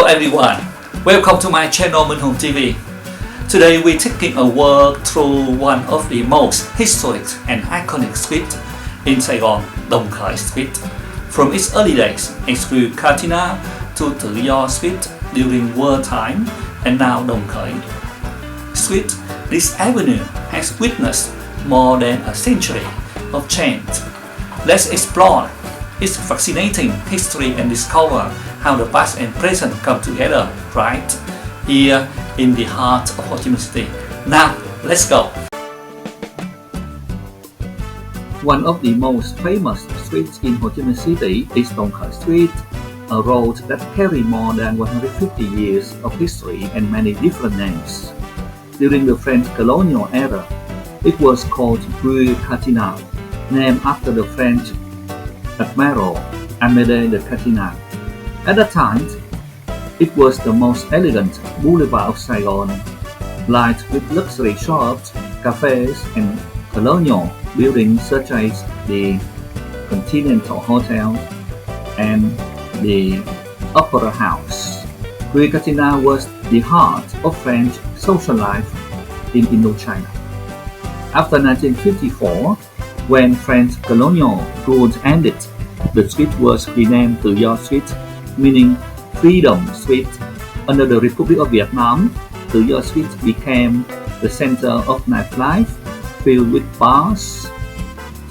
everyone, welcome to my channel Minh Hùng TV. Today we're taking a walk through one of the most historic and iconic streets in Saigon, Đồng Khởi Street. From its early days, it grew Katina to Tự Do Street during wartime and now Đồng Khởi Street. This avenue has witnessed more than a century of change. Let's explore its fascinating history and discover how the past and present come together right here in the heart of Ho Chi Minh City. Now, let's go! One of the most famous streets in Ho Chi Minh City is Đồng Khởi Street, a road that carries more than 150 years of history and many different names. During the French colonial era, it was called Rue Catinat, named after the French Admiral Amédée de Catinat. At the time, it was the most elegant boulevard of Saigon, lined with luxury shops, cafes, and colonial buildings such as the Continental Hotel and the Opera House. Rue Catinat was the heart of French social life in Indochina. After 1954, when French colonial rule ended, the street was renamed Tự Do Street, meaning Freedom Street. Under the Republic of Vietnam, Tự Do Street became the center of nightlife, filled with bars,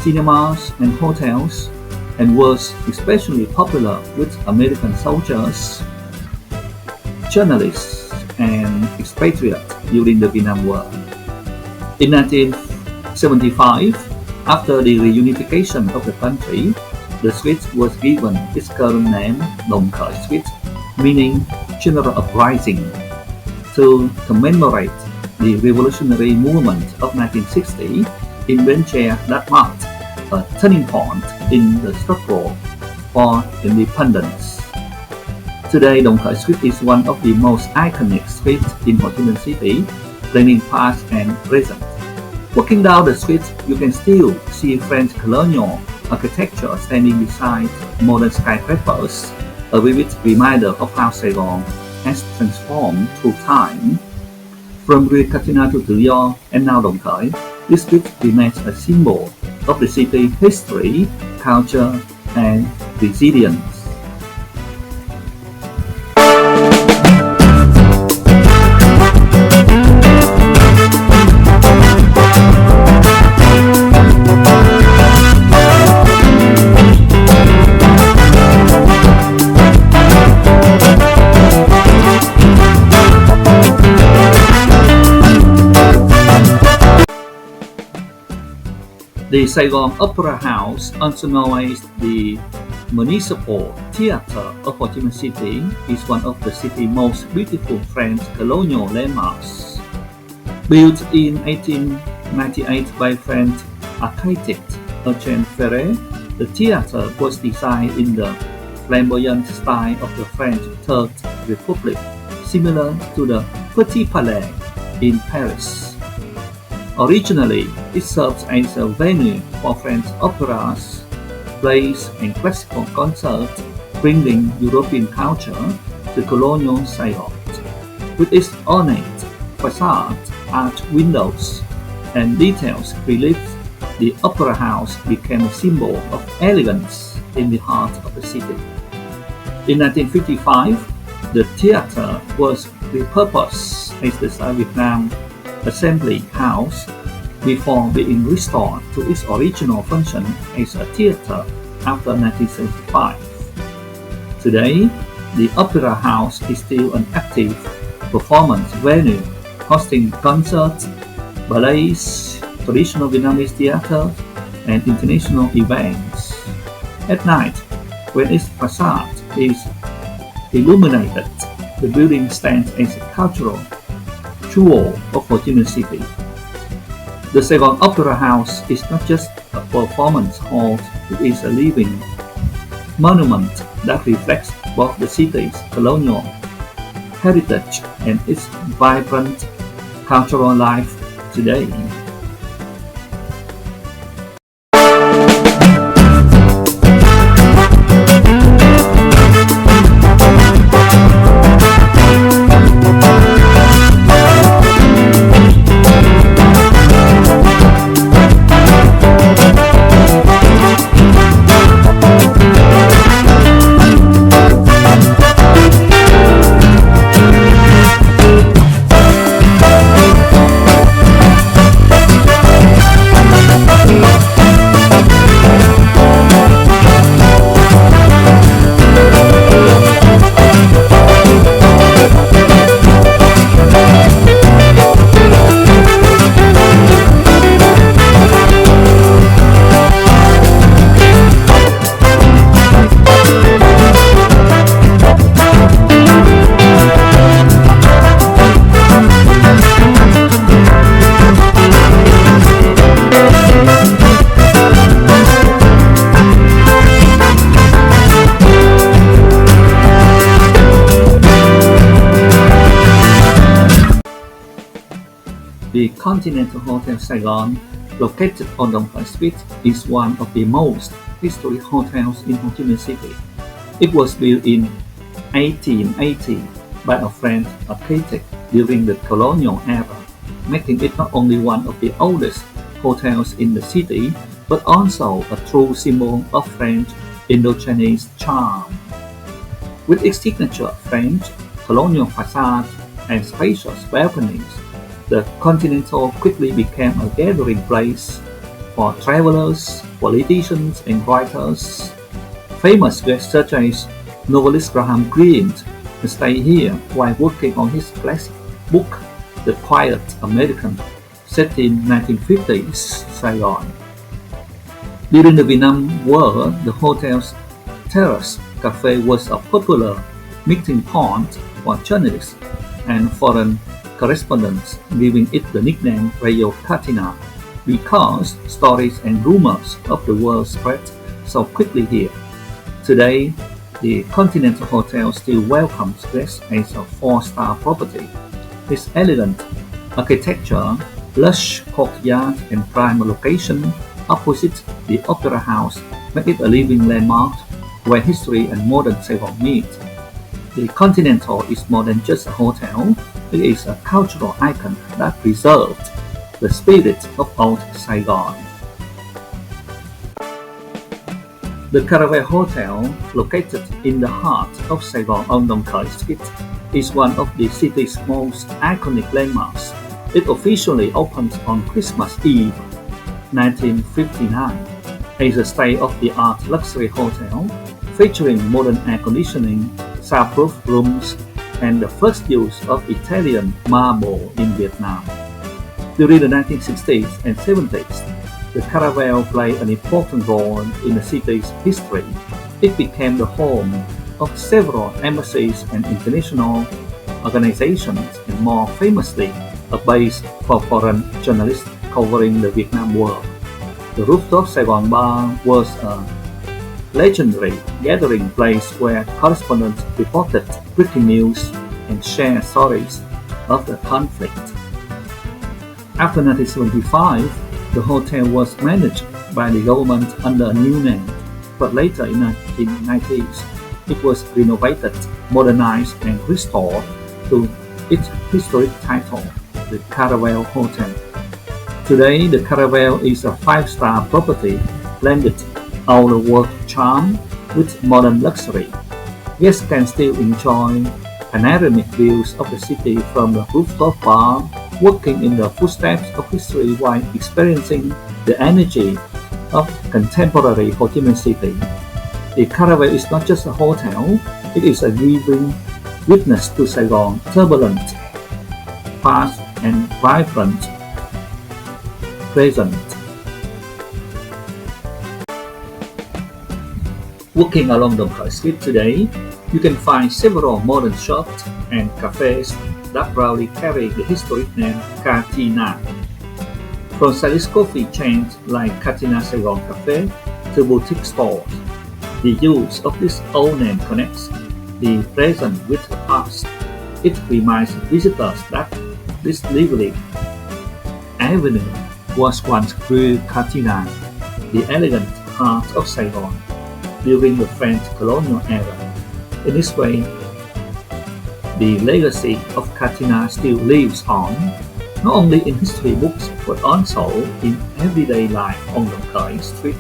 cinemas, and hotels, and was especially popular with American soldiers, journalists, and expatriates during the Vietnam War. In 1975, after the reunification of the country, the street was given its current name, Đồng Khởi Street, meaning General Uprising, to commemorate the revolutionary movement of 1960 in Bến Tre that marked a turning point in the struggle for independence. Today, Đồng Khởi Street is one of the most iconic streets in Ho Chi Minh City, blending past and present. Walking down the street, you can still see French colonial architecture standing beside modern skyscrapers, a vivid reminder of how Saigon has transformed through time. From Rue Catinat to Tự Do and now Đồng Khởi, this street remains a symbol of the city's history, culture, and resilience. The Saigon Opera House, also known as the Municipal Theatre of Ho Chi Minh City, is one of the city's most beautiful French colonial landmarks. Built in 1898 by French architect Eugène Ferré, the theatre was designed in the flamboyant style of the French Third Republic, similar to the Petit Palais in Paris. Originally, it served as a venue for French operas, plays, and classical concerts, bringing European culture to colonial Saigon. With its ornate facade, arched windows, and details reliefs, the opera house became a symbol of elegance in the heart of the city. In 1955, the theatre was repurposed as the Star Vietnam Assembly House before being restored to its original function as a theatre after 1975. Today, the Opera House is still an active performance venue, hosting concerts, ballets, traditional Vietnamese theatre, and international events. At night, when its facade is illuminated, the building stands as a cultural jewel of Ho Chi Minh City. The Saigon Opera House is not just a performance hall, it is a living monument that reflects both the city's colonial heritage and its vibrant cultural life today. The Continental Hotel Saigon, located on Đồng Khởi Street, is one of the most historic hotels in Ho Chi Minh City. It was built in 1880 by a French architect during the colonial era, making it not only one of the oldest hotels in the city, but also a true symbol of French Indochinese charm. With its signature French colonial facade and spacious balconies, the Continental quickly became a gathering place for travelers, politicians, and writers. Famous guests such as novelist Graham Greene stayed here while working on his classic book, The Quiet American, set in 1950s Saigon. During the Vietnam War, the hotel's terrace cafe was a popular meeting point for journalists and foreign correspondents, giving it the nickname Radio Katina because stories and rumors of the war spread so quickly here. Today, the Continental Hotel still welcomes guests as a 4-star property. Its elegant architecture, lush courtyard, and prime location opposite the Opera House make it a living landmark where history and modern Saigon meet. The Continental is more than just a hotel, it is a cultural icon that preserved the spirit of old Saigon. The Caravelle Hotel, located in the heart of Saigon on Đồng Khởi Street, is one of the city's most iconic landmarks. It officially opened on Christmas Eve, 1959, as a state-of-the-art luxury hotel featuring modern air conditioning, soundproof rooms, and the first use of Italian marble in Vietnam. During the 1960s and 70s, the Caravelle played an important role in the city's history. It became the home of several embassies and international organizations, and more famously, a base for foreign journalists covering the Vietnam War. The rooftop Saigon Bar was a legendary gathering place where correspondents reported breaking news and shared stories of the conflict. After 1975, the hotel was managed by the government under a new name, but later in the 1990s, it was renovated, modernized, and restored to its historic title, the Caravelle Hotel. Today, the Caravelle is a 5-star property blended old-world charm with modern luxury. Guests can still enjoy panoramic views of the city from the rooftop bar, walking in the footsteps of history while experiencing the energy of contemporary Ho Chi Minh City. The Caravelle is not just a hotel, it is a living witness to Saigon's turbulent past and vibrant present. Walking along Đồng Khởi Street today, you can find several modern shops and cafes that proudly carry the historic name Katina. From stylish coffee chains like Katina Saigon Cafe to boutique stores, the use of this old name connects the present with the past. It reminds visitors that this lively avenue was once Rue Katina, the elegant heart of Saigon during the French colonial era. In this way, the legacy of Katina still lives on, not only in history books but also in everyday life on Đồng Khởi Street.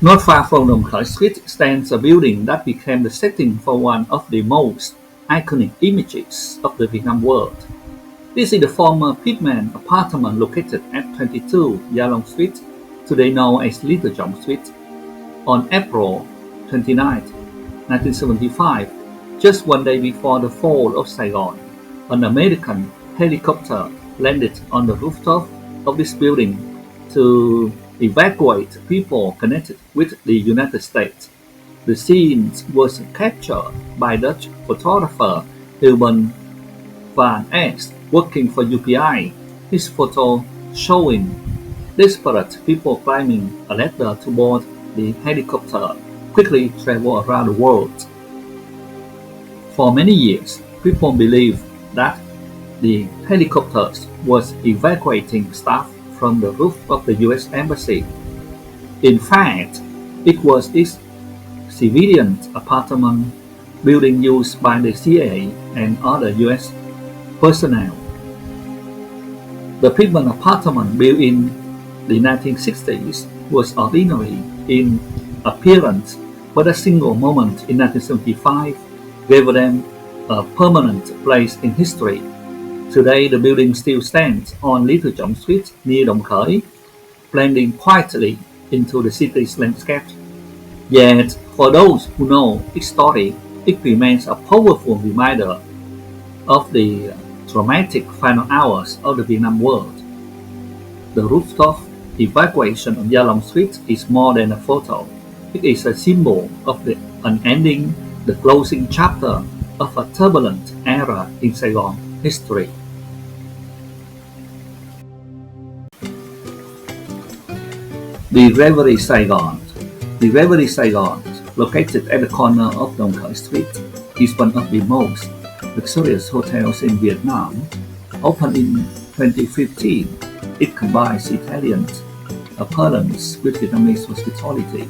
Not far from Đồng Khởi Street stands a building that became the setting for one of the most iconic images of the Vietnam world. This is the former pitman apartment located at 22 Gia Long Street, today known as Little Chong Street. On April 29, 1975, just one day before the fall of Saigon, an American helicopter landed on the rooftop of this building to evacuate people connected with the United States. The scene was captured by Dutch photographer Hilben van Est, working for UPI. His photo showing desperate people climbing a ladder to board the helicopter quickly traveled around the world. For many years, people believed that the helicopters was evacuating staff from the roof of the U.S. Embassy. In fact, it was this civilian apartment building used by the CIA and other U.S. personnel. The Pitman apartment built in the 1960s was ordinary in appearance, but a single moment in 1975 gave them a permanent place in history. Today, the building still stands on Little Chong Street near Đồng Khởi, blending quietly into the city's landscape. Yet, for those who know its story, it remains a powerful reminder of the traumatic final hours of the Vietnam War. The rooftop evacuation on Gia Long Street is more than a photo. It is a symbol of the unending, the closing chapter of a turbulent era in Saigon history. The Reverie Saigon. The Reverie Saigon, located at the corner of Đồng Khởi Street, is one of the most luxurious hotels in Vietnam. Opened in 2015, it combines Italian opulence with Vietnamese hospitality.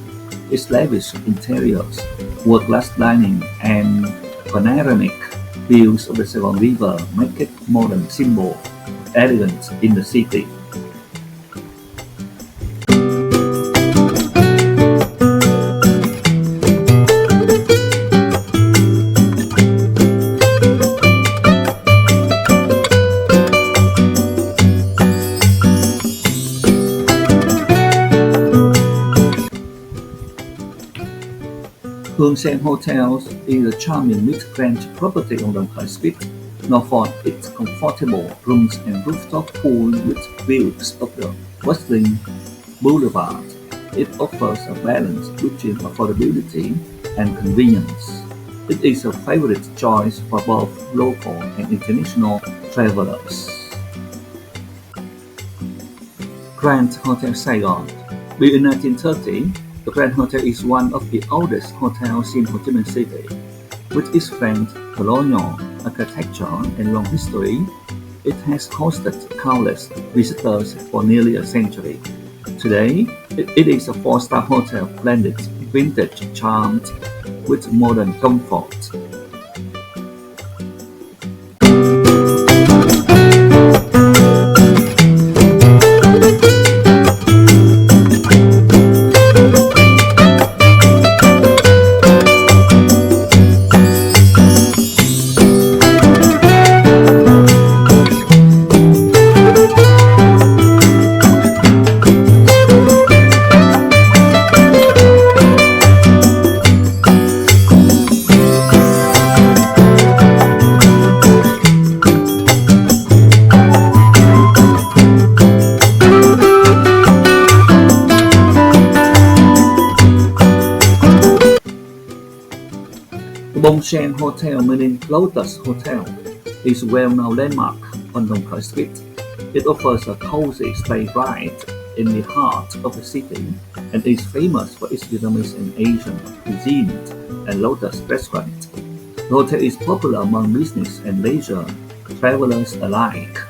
Its lavish interiors, world-class dining, and panoramic views of the Saigon River make it a modern symbol of elegance in the city. Hương Sen Hotels is a charming mid-range property on Đồng Khởi Street, known for its comfortable rooms and rooftop pool with views of the bustling boulevard. It offers a balance between affordability and convenience. It is a favorite choice for both local and international travelers. Grand Hotel Saigon. Built in 1930, the Grand Hotel is one of the oldest hotels in Ho Chi Minh City. With its French colonial architecture and long history, it has hosted countless visitors for nearly a century. Today, it is a four-star hotel blended vintage charm with modern comfort. The Bông Sen Hotel, meaning Lotus Hotel, is a well-known landmark on Đồng Khởi Street. It offers a cozy stay right in the heart of the city and is famous for its Vietnamese and Asian cuisine and Lotus restaurant. The hotel is popular among business and leisure travelers alike.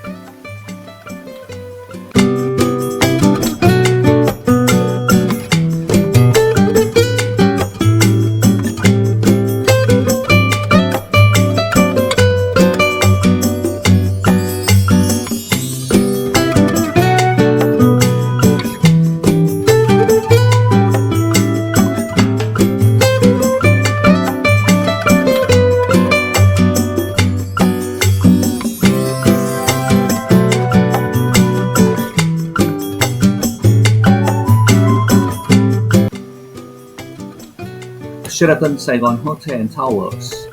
Sheraton Saigon Hotel and Towers.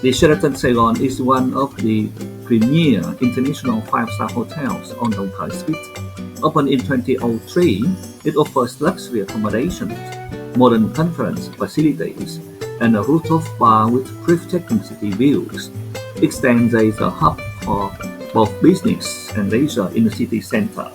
The Sheraton Saigon is one of the premier international five-star hotels on Dong Thai Street. Opened in 2003, it offers luxury accommodations, modern conference facilities, and a rooftop bar with breathtaking city views. It stands as a hub for both business and leisure in the city center.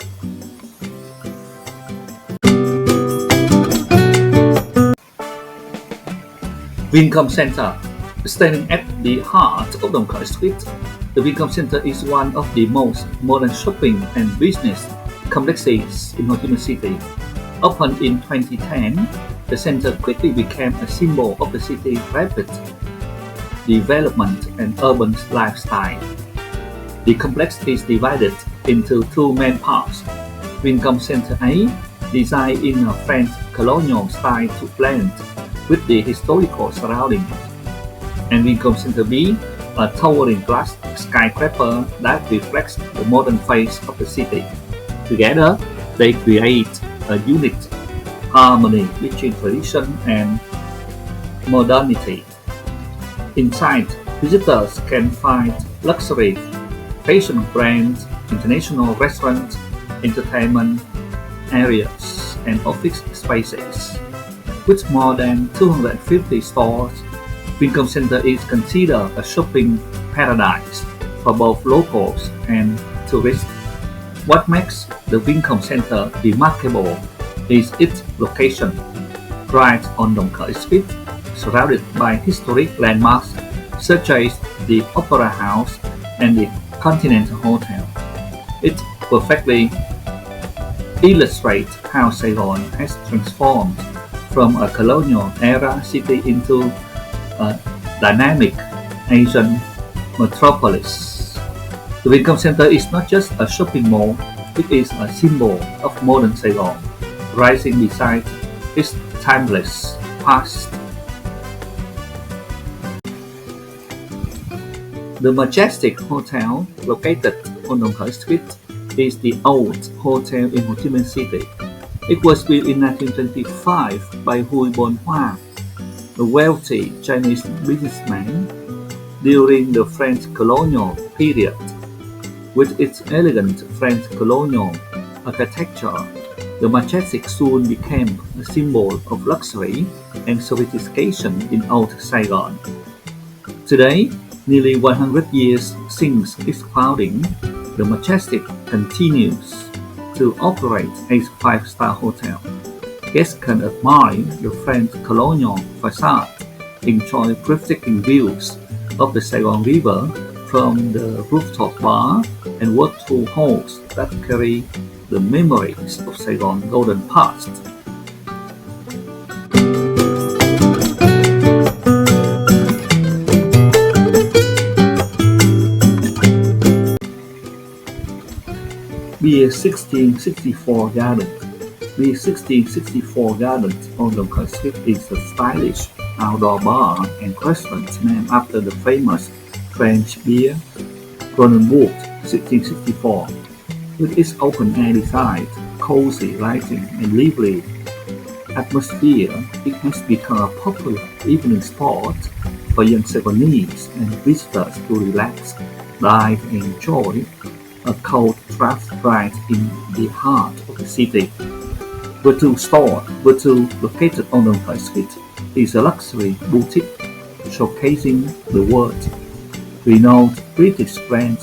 Vincom Center. Standing at the heart of Dong Khởi Street, the Vincom Center is one of the most modern shopping and business complexes in Ho Chi Minh City. Opened in 2010, the center quickly became a symbol of the city's rapid development and urban lifestyle. The complex is divided into two main parts. Vincom Center A, designed in a French colonial style to blend with the historical surroundings, and Vincom Center B, a towering glass skyscraper that reflects the modern face of the city. Together, they create a unique harmony between tradition and modernity. Inside, visitors can find luxury fashion brands, international restaurants, entertainment areas, and office spaces. With more than 250 stores, Vincom Center is considered a shopping paradise for both locals and tourists. What makes the Vincom Center remarkable is its location, right on Dong Khởi Street, surrounded by historic landmarks such as the Opera House and the Continental Hotel. It perfectly illustrates how Saigon has transformed from a colonial era city into a dynamic Asian metropolis. The Vincom Center is not just a shopping mall, it is a symbol of modern Saigon, rising beside its timeless past. The Majestic Hotel, located on Dong Khởi Street, is the old hotel in Ho Chi Minh City. It was built in 1925 by Huy Bon Hoa, a wealthy Chinese businessman during the French colonial period. With its elegant French colonial architecture, the Majestic soon became a symbol of luxury and sophistication in old Saigon. Today, nearly 100 years since its founding, the Majestic continues to operate as a five-star hotel. Guests can admire the French colonial facade, enjoy breathtaking views of the Saigon River from the rooftop bar, and walk through halls that carry the memories of Saigon's golden past. Beer 1664 Gardens. The 1664 Gardens on Dong Khởi Street is a stylish outdoor bar and restaurant named after the famous French beer Kronenbourg 1664. With its open-air design, cozy lighting, and lively atmosphere, it has become a popular evening spot for young Saigonese and visitors to relax, dine, and enjoy a cold draft right in the heart of the city. Vertu Store, located on Dong Khởi Street, is a luxury boutique showcasing the world-renowned British brand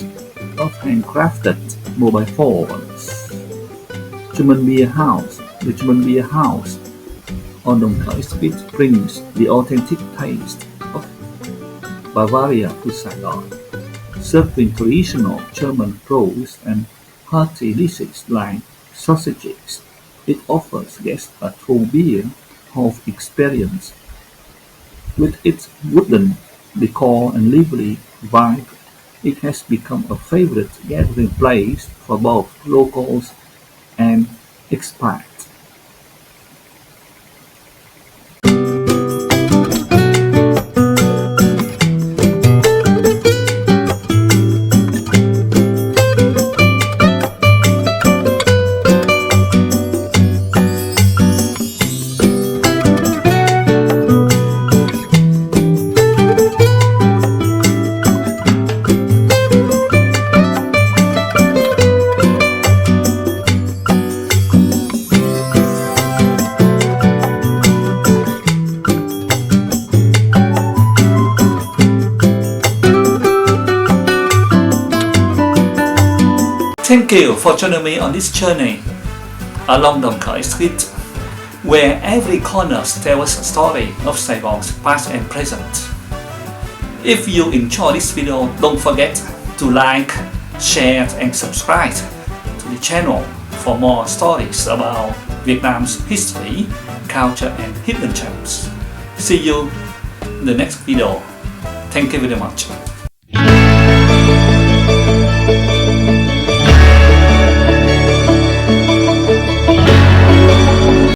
of handcrafted mobile phones. German Beer House. The German Beer House on Dong Khởi Street brings the authentic taste of Bavaria to Saigon, serving traditional German brews and hearty dishes like sausages. It offers guests a true beer hall experience. With its wooden decor and lively vibe, it has become a favorite gathering place for both locals and expats. Thank you for joining me on this journey along Đồng Khởi Street, where every corner tells a story of Saigon's past and present. If you enjoy this video, don't forget to like, share and subscribe to the channel for more stories about Vietnam's history, culture and hidden gems. See you in the next video. Thank you very much.